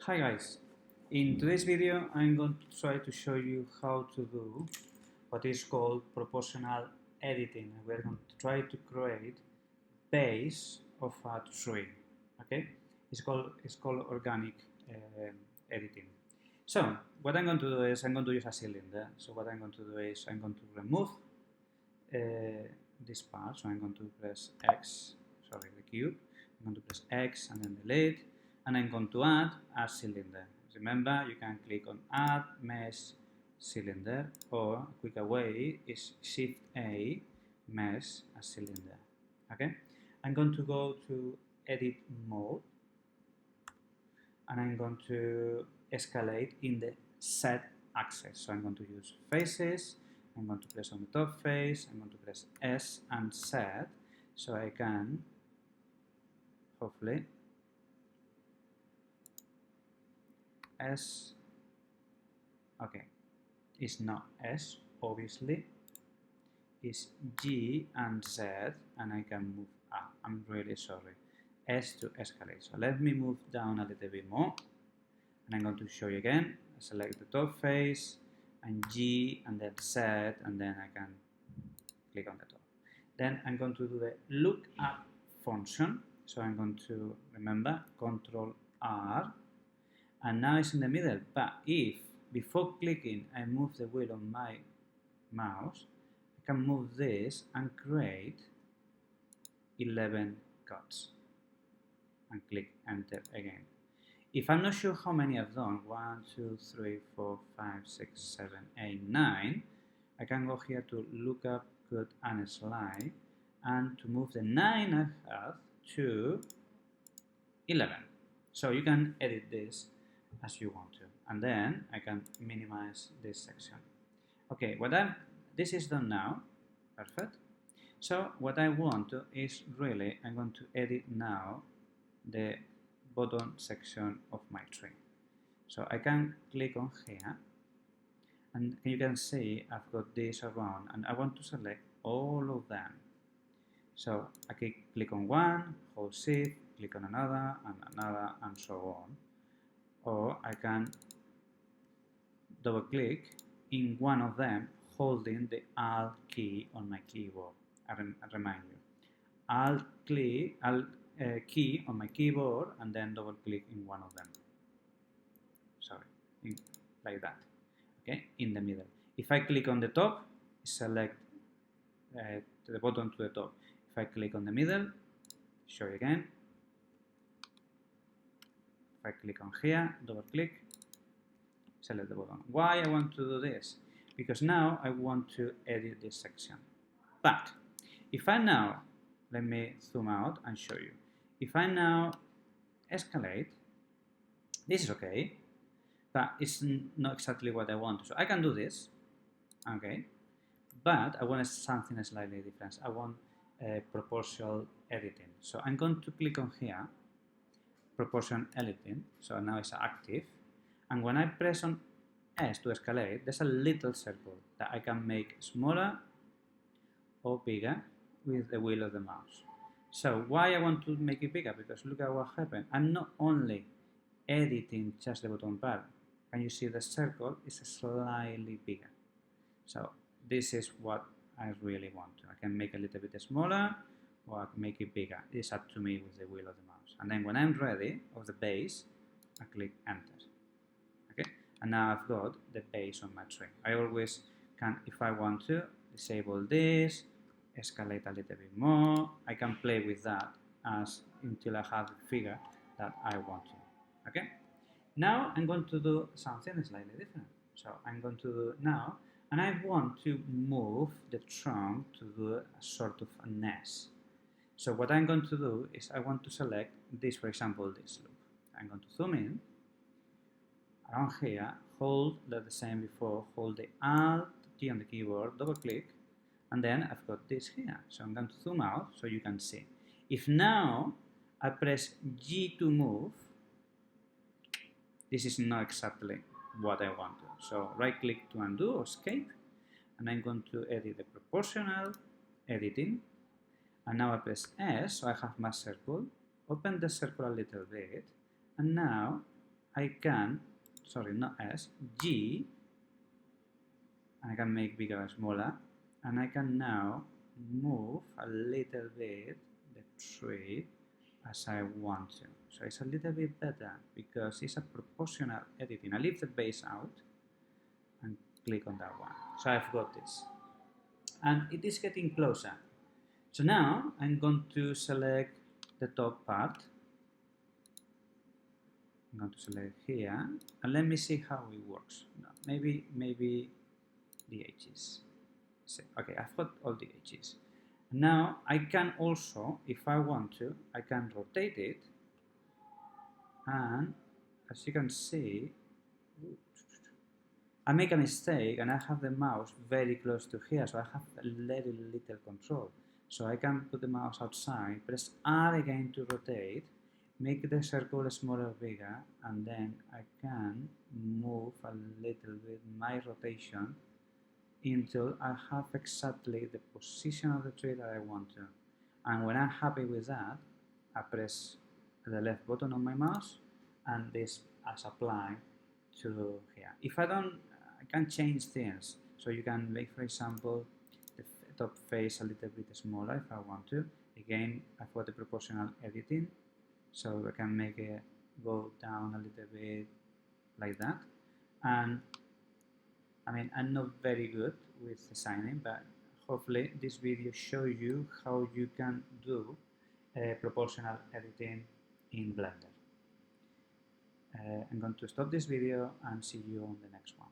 Hi guys, in today's video I'm going to try to show you how to do what is called proportional editing. We're going to try to create base of a tree. Okay, it's called organic editing. So what I'm going to do is I'm going to use a cylinder. So what I'm going to do is I'm going to remove this part. So I'm going to press X, sorry, the cube. I'm going to press X and then delete, and I'm going to add a cylinder. Remember, you can click on Add Mesh Cylinder, or a quicker way is Shift A, Mesh a Cylinder. Okay, I'm going to go to Edit Mode, and I'm going to escalate in the Z axis. So I'm going to use faces. I'm going to press on the top face. I'm going to press S and Z, so I can hopefully S. Okay, it's not S, obviously. It's G and Z, and I can move up. I'm really sorry. S to escalate. So let me move down a little bit more, and I'm going to show you again. Select the top face and G and then Z, and then I can click on the top. Then I'm going to do the lookup function. So I'm going to remember Control R, and now it's in the middle. But if before clicking I move the wheel on my mouse, I can move this and create 11 cuts and click enter again. If I'm not sure how many I've done, 1, 2, 3, 4, 5, 6, 7, 8, 9, I can go here to lookup, cut and slide, and to move the 9 I have to 11. So you can edit this as you want to, and then I can minimize this section. Okay, this is done now. Perfect. So what I want to is really I'm going to edit now the bottom section of my tree. So I can click on here, and you can see I've got this around, and I want to select all of them. So I can click on one, hold shift, click on another, and so on. Or I can double click in one of them holding the Alt key on my keyboard. I remind you, Alt key on my keyboard, and then double click in one of them. Sorry, like that. Okay, in the middle. If I click on the top, select to the bottom to the top. If I click on the middle, show you again. If I click on here, double click, select the bottom. Why I want to do this? Because now I want to edit this section. But if I now, let me zoom out and show you. If I now escalate, this is okay, but it's not exactly what I want. So I can do this, okay, but I want something slightly different. I want proportional editing. So I'm going to click on here, proportional editing. So now it's active, and when I press on S to escalate, there's a little circle that I can make smaller or bigger with the wheel of the mouse. So why I want to make it bigger? Because look at what happened. I'm not only editing just the bottom part. Can you see the circle is slightly bigger? So this is what I really want to. I can make it a little bit smaller, or I can make it bigger. It's up to me with the wheel of the mouse. And then when I'm ready of the base, I click enter. Okay, and now I've got the base on my tree. I always can, if I want to, disable this, escalate a little bit more. I can play with that until I have the figure that I want to. Okay, now I'm going to do something slightly different. So I'm going to do now, and I want to move the trunk to do a sort of a nest. So what I'm going to do is I want to select this, for example, this loop. I'm going to zoom in around here, hold the same before, hold the Alt key on the keyboard, double click, and then I've got this here. So I'm going to zoom out so you can see. If now I press G to move, this is not exactly what I want to. So right click to undo or escape, and I'm going to edit the proportional editing, and now I press S, so I have my circle, open the circle a little bit, and now I can, sorry, not S, G, and I can make bigger or smaller, and I can now move a little bit the tree as I want to. So it's a little bit better because it's a proportional editing. I leave the base out and click on that one. So I've got this. And it is getting closer. So now I'm going to select the top part. I'm going to select here, and let me see how it works. No, maybe the edges. So, okay, I've got all the edges. Now I can also, if I want to, I can rotate it, and as you can see, I make a mistake and I have the mouse very close to here, so I have very little control. So I can put the mouse outside, press R again to rotate, make the circle smaller or bigger, and then I can move a little bit my rotation until I have exactly the position of the tree that I want to. And when I'm happy with that, I press the left button on my mouse and this is applied to here. If I don't, I can change things. So you can make, for example, the top face a little bit smaller if I want to. Again, I've got the proportional editing, so I can make it go down a little bit like that. And I mean, I'm not very good with designing, but hopefully this video shows you how you can do proportional editing in Blender. I'm going to stop this video and see you on the next one.